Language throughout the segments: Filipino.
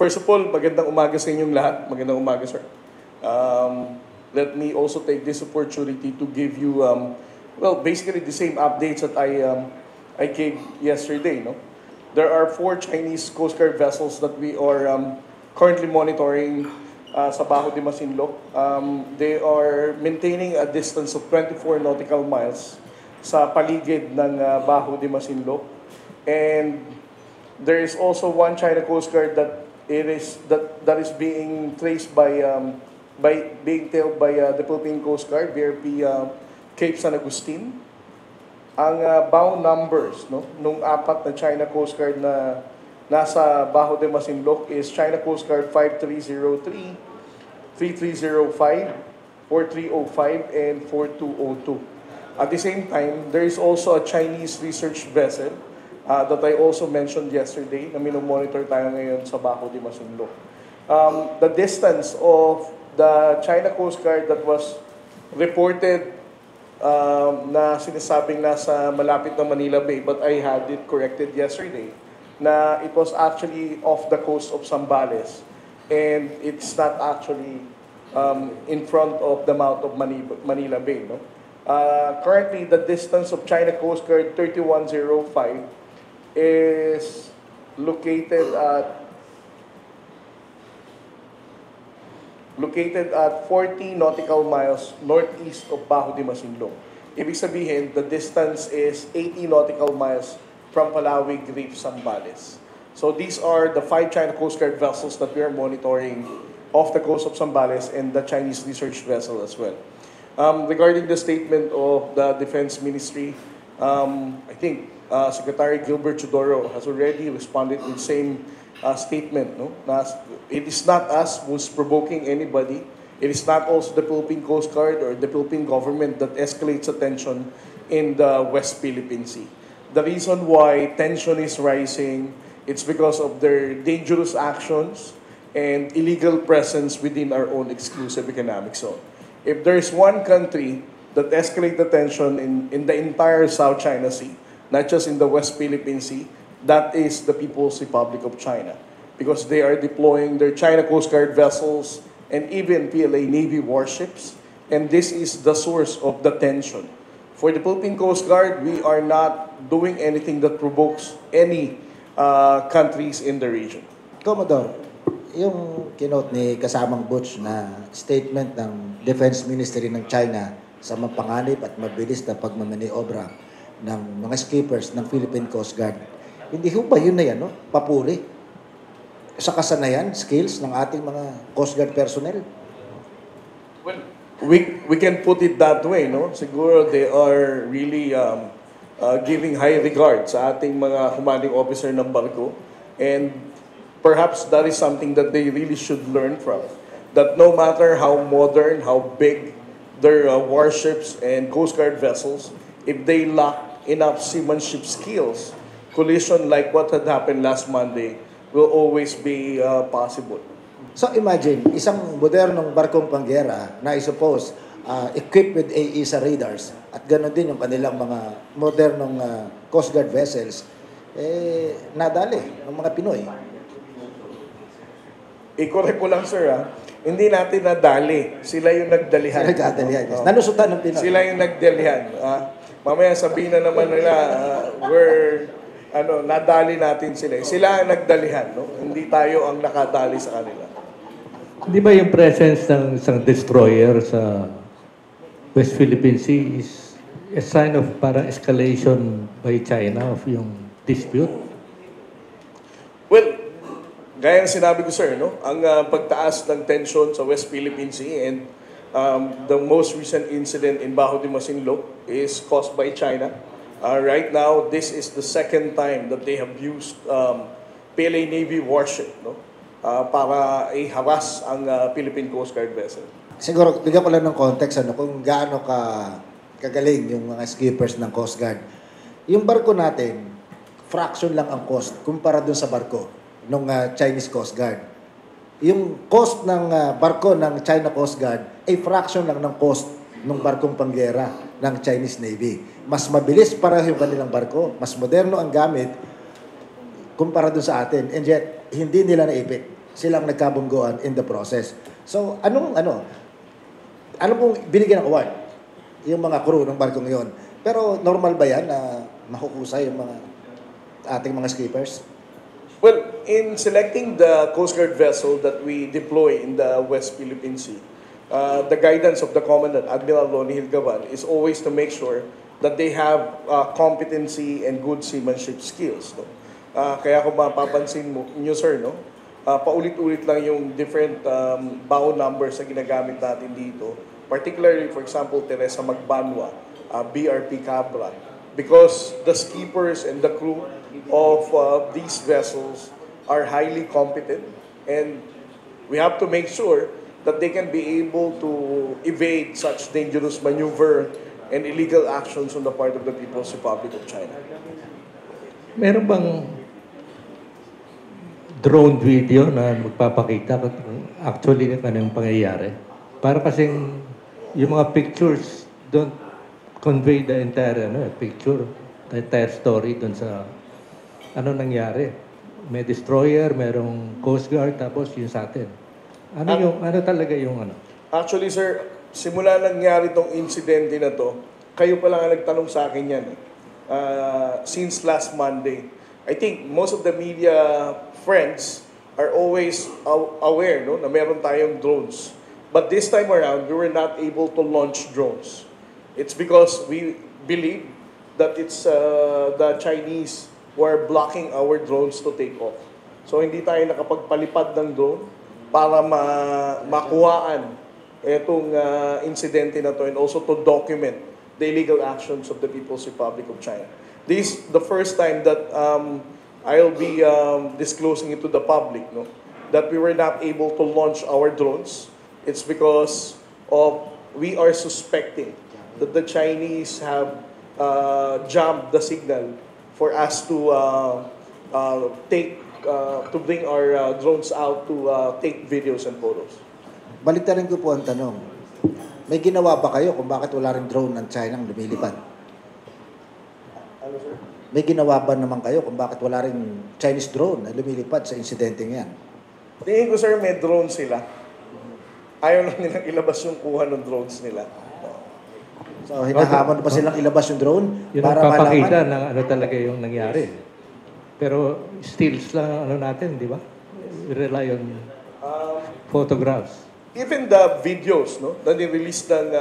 First of all, magandang umaga sa inyong lahat. Magandang umaga, sir. Let me also take this opportunity to give you, well, basically the same updates that I gave yesterday. No, there are 4 Chinese Coast Guard vessels that we are currently monitoring sa Bajo de Masinloc. They are maintaining a distance of 24 nautical miles sa paligid ng Bajo de Masinloc, and there is also one China Coast Guard that is being traced by being tailed by the Philippine Coast Guard, BRP Cape San Agustin. Ang bow numbers nung 4 na China Coast Guard na nasa Bajo de Masinloc is China Coast Guard 5303, 3305, 4305, and 4202. At the same time, there is also a Chinese research vessel that I also mentioned yesterday na minomonitor tayo ngayon sa Bajo de Masinloc. The distance of the China Coast Guard that was reported na sinasabing nasa malapit na Manila Bay, but I had it corrected yesterday na it was actually off the coast of Zambales, and it's not actually in front of the mouth of Manila Bay. No? Currently, the distance of China Coast Guard 3105 is located at 40 nautical miles northeast of Bajo de Masinloc. Ibig sabihin, the distance is 80 nautical miles from Palawig Reef, Zambales. So these are the 5 China Coast Guard vessels that we are monitoring off the coast of Zambales, and the Chinese research vessel as well. Regarding the statement of the Defense Ministry, I think Secretary Gilbert Chodoro has already responded with the same statement. No? It is not us who's provoking anybody. It is not also the Philippine Coast Guard or the Philippine government that escalates the tension in the West Philippine Sea. The reason why tension is rising, it's because of their dangerous actions and illegal presence within our own exclusive economic zone. If there is one country that escalates the tension in the entire South China Sea, not just in the West Philippine Sea, that is the People's Republic of China, because they are deploying their China Coast Guard vessels and even PLA Navy warships, and this is the source of the tension. For the Philippine Coast Guard, we are not doing anything that provokes any countries in the region. Commodore, yung kinote ni kasamang Butch na statement ng Defense Ministry ng China sa mapanganib at mabilis na pagmamaniobra ng mga skippers ng Philippine Coast Guard, hindi ho ba yun na yan, no? Papuri sa kasanayan, skills ng ating mga Coast Guard personnel? Well, we can put it that way, no? Siguro they are really giving high regard sa ating mga commanding officer ng barko, and perhaps that is something that they really should learn from. That no matter how modern, how big their warships and Coast Guard vessels, if they lack enough seamanship skills, collision like what had happened last Monday will always be possible. So imagine, isang modernong barkong panggera na I-suppose equipped with AESA radars at ganoon din yung kanilang mga modernong Coast Guard vessels, nadali ng mga Pinoy. I-correct ko lang, sir, hindi natin nadali. Sila yung nagdalihan. Sila nagdalihan. Nanusutan ng Pinoy. Sila yung nagdalihan. Mamaya sabihin na naman nila, nadali natin sila. Sila ang nagdalihan, no? Hindi tayo ang nakadali sa kanila. Di ba yung presence ng isang destroyer sa West Philippine Sea is a sign of parang escalation by China of yung dispute? Well, gaya ng sinabi ko, sir, no? Ang pagtaas ng tension sa West Philippine Sea and the most recent incident in Bajo de Masinloc is caused by China. Right now, this is the second time that they have used PLA Navy warship, no? Para i-harass ang Philippine Coast Guard vessel. Siguro, bigyan ko lang ng context kung gaano kagaling yung mga skippers ng Coast Guard. Yung barko natin, fraction lang ang cost kumpara dun sa barko ng Chinese Coast Guard. Yung cost ng barko ng China Coast Guard ay fraction lang ng cost ng barkong panggera ng Chinese Navy. Mas mabilis para yung kanilang barko, mas moderno ang gamit kumpara dun sa atin, and yet hindi nila naipit silang nagkabungguan in the process. So, ano pong binigyan ng award? Yung mga crew ng barkong yon. Pero normal ba yan na makukusay yung mga ating mga skippers? Well, in selecting the Coast Guard vessel that we deploy in the West Philippine Sea, the guidance of the Commandant, Admiral Ronnie Hilgavan, is always to make sure that they have competency and good seamanship skills. No? Kaya kung mapapansin mo, nyo sir, no? Paulit-ulit lang yung different bow numbers na ginagamit natin dito. Particularly, for example, Teresa Magbanwa, BRP Cabra, because the skippers and the crew of these vessels are highly competent, and we have to make sure that they can be able to evade such dangerous maneuver and illegal actions on the part of the People's Republic of China. Meron bang drone video na magpapakita kung actually ano yung pangyayari? Para kasing yung mga pictures don't convey the entire picture, the entire story dun sa ano nangyari. May destroyer, merong Coast Guard, tapos yung sa atin. Ano talaga yung ano? Actually, sir, simula nangyari tong insidente na to, kayo pa lang ang nagtanong sa akin yan. Since last Monday. I think most of the media friends are always aware, no, na meron tayong drones. But this time around, we were not able to launch drones. It's because we believe that it's the Chinese who are blocking our drones to take off. So hindi tayo nakapagpalipad ng drone para makuhaan itong insidente na to, and also to document the illegal actions of the People's Republic of China. This is the first time that I'll be disclosing it to the public, no, that we were not able to launch our drones. It's because we are suspecting that the Chinese have jammed the signal for us to bring our drones out to take videos and photos. Baliktarin ko po ang tanong. May ginawa ba kayo kung bakit wala rin drone ng China ang lumilipad? Ano, sir? May ginawa ba naman kayo kung bakit wala rin Chinese drone na lumilipad sa insidente yan? Tingin ko, sir, may drone sila. Ayaw lang nilang ilabas yung kuha ng drones nila. So, hinahamon pa silang ilabas yung drone Yun para ang papakita malaman. ng ano talaga yung nangyari. Pero stills lang ano natin, di ba? We rely on photographs. Even the videos, no, na nirelease ng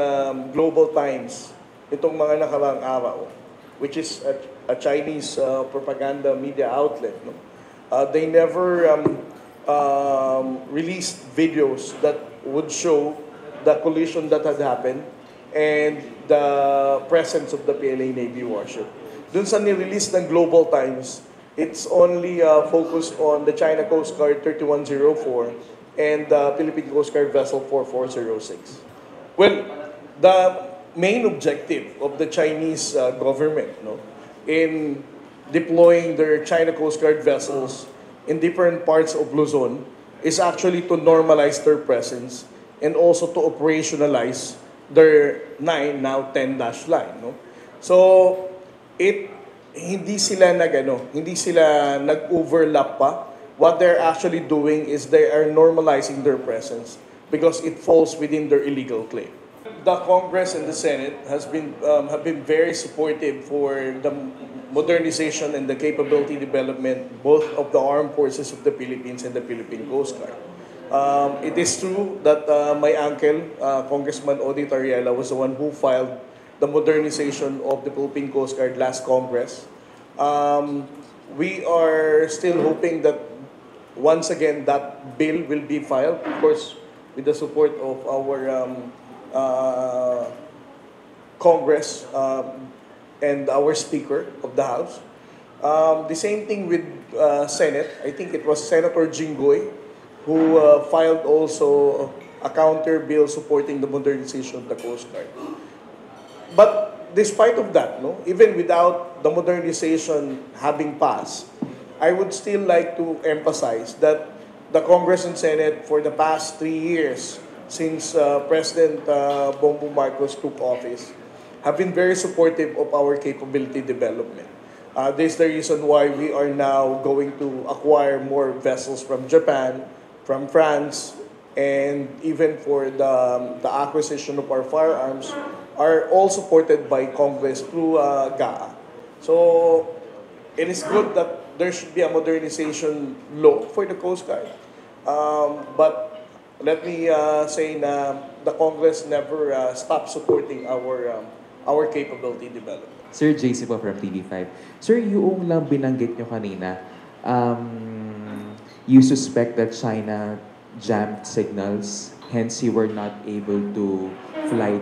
Global Times itong mga nakaraang araw, which is a Chinese propaganda media outlet, no, they never released videos that would show the collision that had happened and the presence of the PLA Navy warship. Dun sa nirelease ng Global Times, it's only focused on the China Coast Guard 3104 and the Philippine Coast Guard Vessel 4406. Well, the main objective of the Chinese government, no, in deploying their China Coast Guard vessels in different parts of Luzon is actually to normalize their presence and also to operationalize their 9, now 10-dash line. No? So, hindi sila nag-overlap pa. What they're actually doing is they are normalizing their presence because it falls within their illegal claim. The Congress and the Senate have been very supportive for the modernization and the capability development both of the armed forces of the Philippines and the Philippine Coast Guard. It is true that my uncle, Congressman Odi Tariela, was the one who filed the modernization of the Philippine Coast Guard last Congress. We are still hoping that once again that bill will be filed, of course, with the support of our Congress and our Speaker of the House. The same thing with Senate. I think it was Senator Jinggoy who filed also a counter bill supporting the modernization of the Coast Guard. But despite of that, no, even without the modernization having passed, I would still like to emphasize that the Congress and Senate for the past 3 years since President Bongbong Marcos took office have been very supportive of our capability development. This is the reason why we are now going to acquire more vessels from Japan, from France, and even for the acquisition of our firearms are all supported by Congress through GAA. So it is good that there should be a modernization law for the Coast Guard. But let me say na the Congress never stopped supporting our capability development. Sir JC po from TV5. Sir, yung lang binanggit nyo kanina, you suspect that China jammed signals, hence you were not able to fly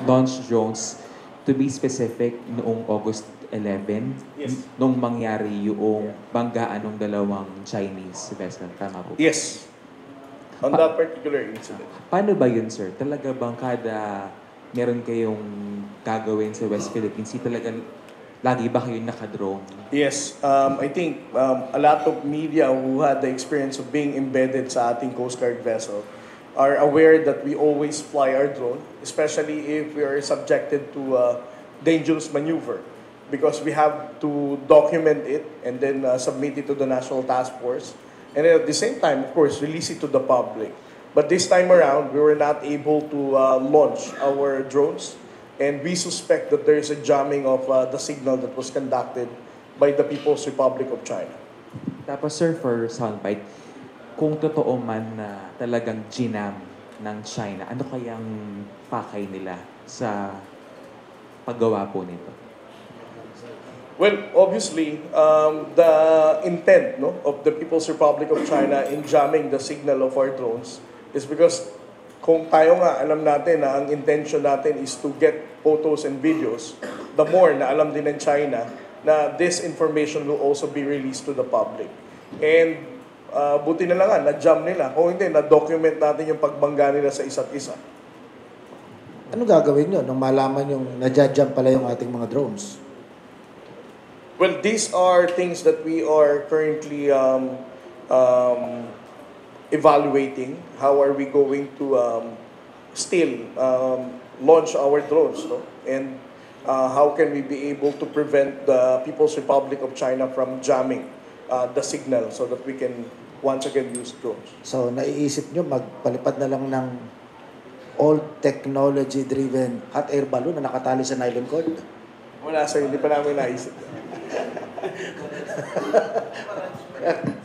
launch drones. To be specific, noong August 11, Yes. nung mangyari yung banggaan ng dalawang Chinese vessel. Tama po? Yes, on that particular incident. Paano ba yun, sir? Talaga bang kada meron kayong gagawin sa West Philippines, talaga lagi ba kayo nakadrone? Yes, I think a lot of media who had the experience of being embedded sa ating Coast Guard vessel are aware that we always fly our drone, especially if we are subjected to dangerous maneuver, because we have to document it and then submit it to the National Task Force, and then at the same time, of course, release it to the public. But this time around, we were not able to launch our drones, and we suspect that there is a jamming of the signal that was conducted by the People's Republic of China. Tapos sir, for soundbite, kung totoo man na talagang ginam ng China, ano kayang pakay nila sa paggawa po nito? Well, obviously, the intent of the People's Republic of China in jamming the signal of our drones is because kung tayo nga, alam natin na ang intention natin is to get photos and videos, the more na alam din ng China na this information will also be released to the public. And buti na lang nga, na-jam nila. Kung hindi, na-document natin yung pagbangga nila sa isa't isa. Ano gagawin nyo nung malaman yung nadjadjam pala yung ating mga drones? Well, these are things that we are currently evaluating. How are we going to still launch our drones, no? And how can we be able to prevent the People's Republic of China from jamming the signal so that we can once again use drones. So, naiisip nyo magpalipad na lang ng old technology-driven hot air balloon na nakatali sa nylon cord? Wala sir, hindi pa namin naisip.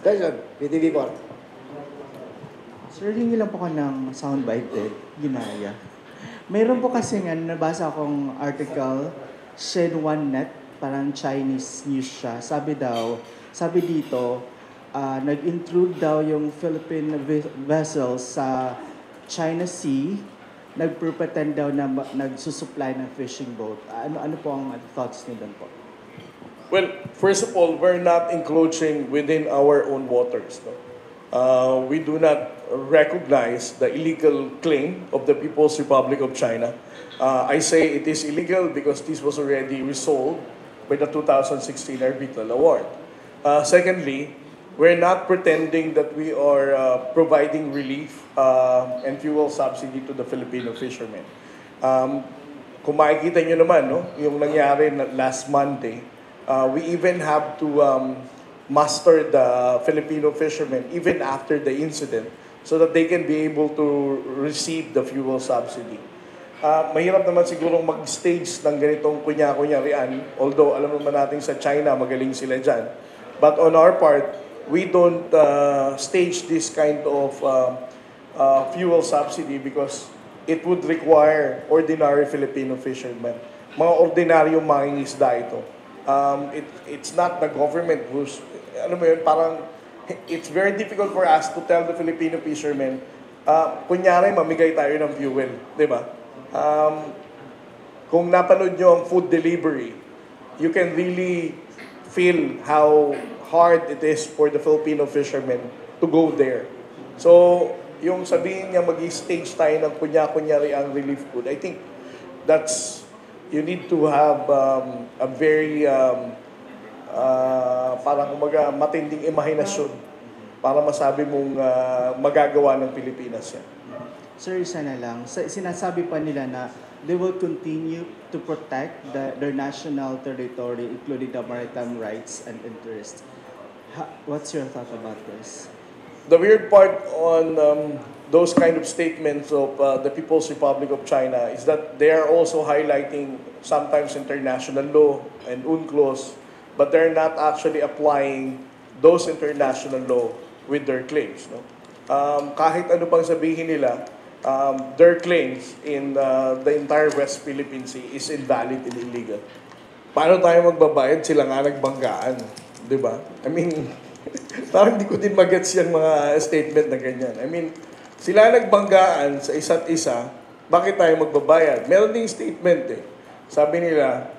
Question, PTV4. Sir, hingi lang po ko ng soundbite ginaya. Mayroon po kasi nga, nabasa akong article, Shenwan.net, parang Chinese news siya. Sabi dito, nag-intrude daw yung Philippine vessel sa China Sea, nagpretend daw na nagsusupply ng fishing boat. Ano po ang thoughts niyo doon po? Well, first of all, we're not encroaching within our own waters. No? We do not recognize the illegal claim of the People's Republic of China. I say it is illegal because this was already resolved by the 2016 arbitral award. Secondly, we're not pretending that we are providing relief and fuel subsidy to the Filipino fishermen. Kung makikita nyo naman, no, yung nangyari last Monday, we even have to muster the Filipino fishermen even after the incident so that they can be able to receive the fuel subsidy. Mahirap naman sigurong mag-stage ng ganitong kunya-kunyarian, although alam naman natin sa China, magaling sila dyan. But on our part, we don't stage this kind of fuel subsidy because it would require ordinary Filipino fishermen. Mga ordinaryong mangingisda ito. It's not the government who's, alam mo yun, parang it's very difficult for us to tell the Filipino fishermen, kunyari mamigay tayo ng fuel, di ba? Kung napanood nyo ang food delivery, you can really feel how hard it is for the Filipino fishermen to go there. So, yung sabihin niya mag-stage tayo ng kunya-kunyari ang relief food, I think that's, you need to have a very, parang umaga, matinding imahinasyon para masabi mong magagawa ng Pilipinas yan. Sir, isa na lang. Sinasabi pa nila na they will continue to protect their national territory, including the maritime rights and interests. What's your thought about this? the weird part on those kind of statements of the People's Republic of China is that they are also highlighting sometimes international law and UNCLOS, but they're not actually applying those international law with their claims. No? Kahit ano pang sabihin nila, their claims in the entire West Philippine Sea is invalid and illegal. Paano tayo magbabayad? Sila nga nagbanggaan. Di ba? I mean, parang hindi ko din magets yung mga statement na ganyan. I mean, sila nagbanggaan sa isa't isa, bakit tayo magbabayad? Meron ding statement eh. Sabi nila,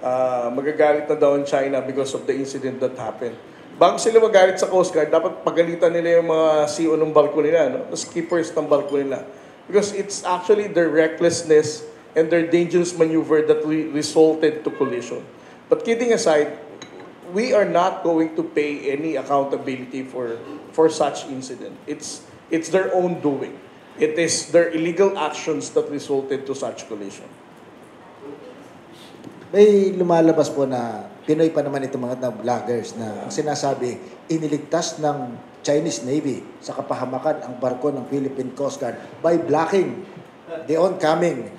magagalit na daw ang China because of the incident that happened. Bago sila magalit sa Coast Guard, dapat pagalitan nila yung mga CEO ng barko nila, no? The skippers ng barko nila. Because it's actually their recklessness and their dangerous maneuver that resulted to collision. But kidding aside, we are not going to pay any accountability for such incident. It's their own doing. It is their illegal actions that resulted to such collision. May lumalabas po na Pinoy pa naman itong mga vloggers na ang sinasabi, iniligtas ng Chinese Navy sa kapahamakan ang barko ng Philippine Coast Guard by blocking the oncoming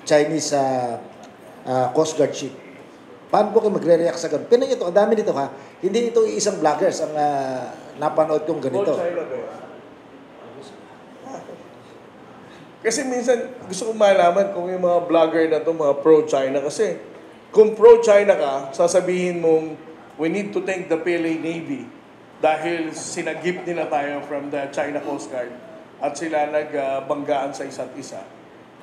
Chinese Coast Guard ship. Paano po kayo magre-react sa ganun? Pinoy ito, ang dami nito ha. Hindi ito isang vloggers ang napanood kong ganito. Kasi minsan gusto kong malaman kung yung mga vlogger na to mga pro-China kasi kung pro-China ka, sasabihin mong we need to thank the PLA Navy dahil sinagip nila tayo from the China Coast Guard at sila nagbanggaan sa isa't isa.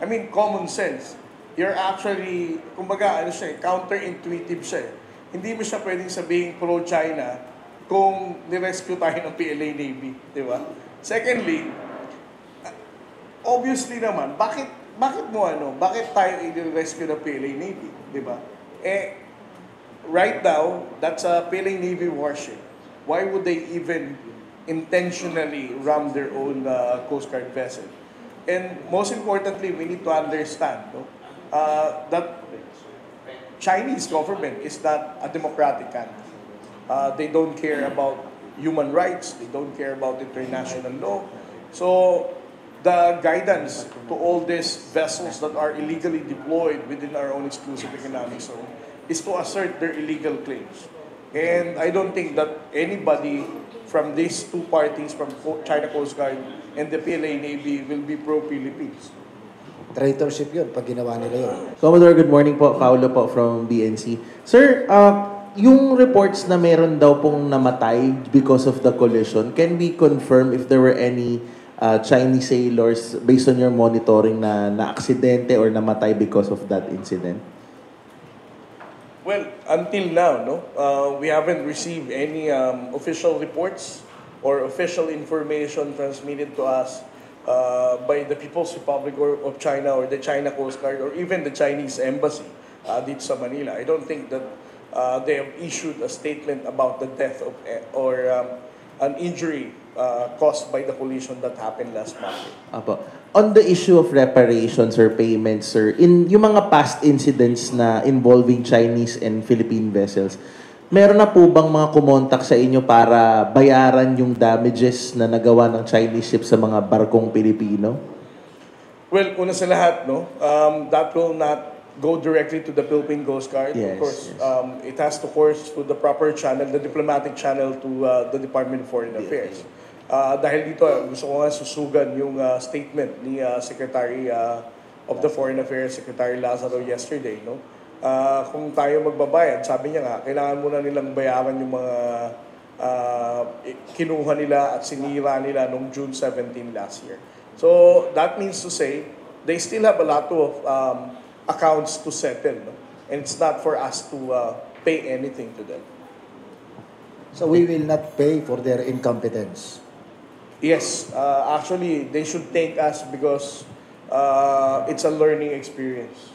I mean, common sense. You're actually, kumbaga, counterintuitive siya. Hindi mo siya pwedeng sabihin pro-China kung nirescue tayo ng PLA Navy, di ba? Secondly, obviously naman, bakit tayo i-rescue ng PLA Navy, di ba? Right now, that's a PLA Navy warship. Why would they even intentionally ram their own Coast Guard vessel? And most importantly, we need to understand that Chinese government is not a democratic country. They don't care about human rights. They don't care about international law. So, the guidance to all these vessels that are illegally deployed within our own exclusive economic zone is to assert their illegal claims. And I don't think that anybody from these two parties, from China Coast Guard and the PLA Navy, will be pro-Philippines. Traitorship yun pag ginawa nila yun. Commodore, good morning po. Paulo po from BNC. Sir, yung reports na meron daw pong namatay because of the collision, can we confirm if there were any Chinese sailors based on your monitoring na aksidente or namatay because of that incident? Well, until now, we haven't received any official reports or official information transmitted to us by the People's Republic of China or the China Coast Guard or even the Chinese Embassy dito sa Manila. I don't think that they have issued a statement about the death of or an injury caused by the collision that happened last Monday. Apo. On the issue of reparations or payments, sir, in yung mga past incidents na involving Chinese and Philippine vessels, meron na po bang mga kumontak sa inyo para bayaran yung damages na nagawa ng Chinese ship sa mga barkong Pilipino? Well, una sa lahat, that will not go directly to the Philippine Coast Guard. Yes, of course, yes. It has to course to the proper channel, the diplomatic channel to the Department of Foreign Affairs. Dahil dito, gusto ko nga susugan yung statement ni Secretary of the Foreign Affairs, Secretary Lazaro yesterday, kung tayo magbabayad, sabi niya nga, kailangan muna nilang bayaran yung mga kinuha nila at sinira nila noong June 17 last year. So, that means to say, they still have a lot of accounts to settle, and it's not for us to pay anything to them. So we will not pay for their incompetence. Yes, actually, they should thank us because it's a learning experience.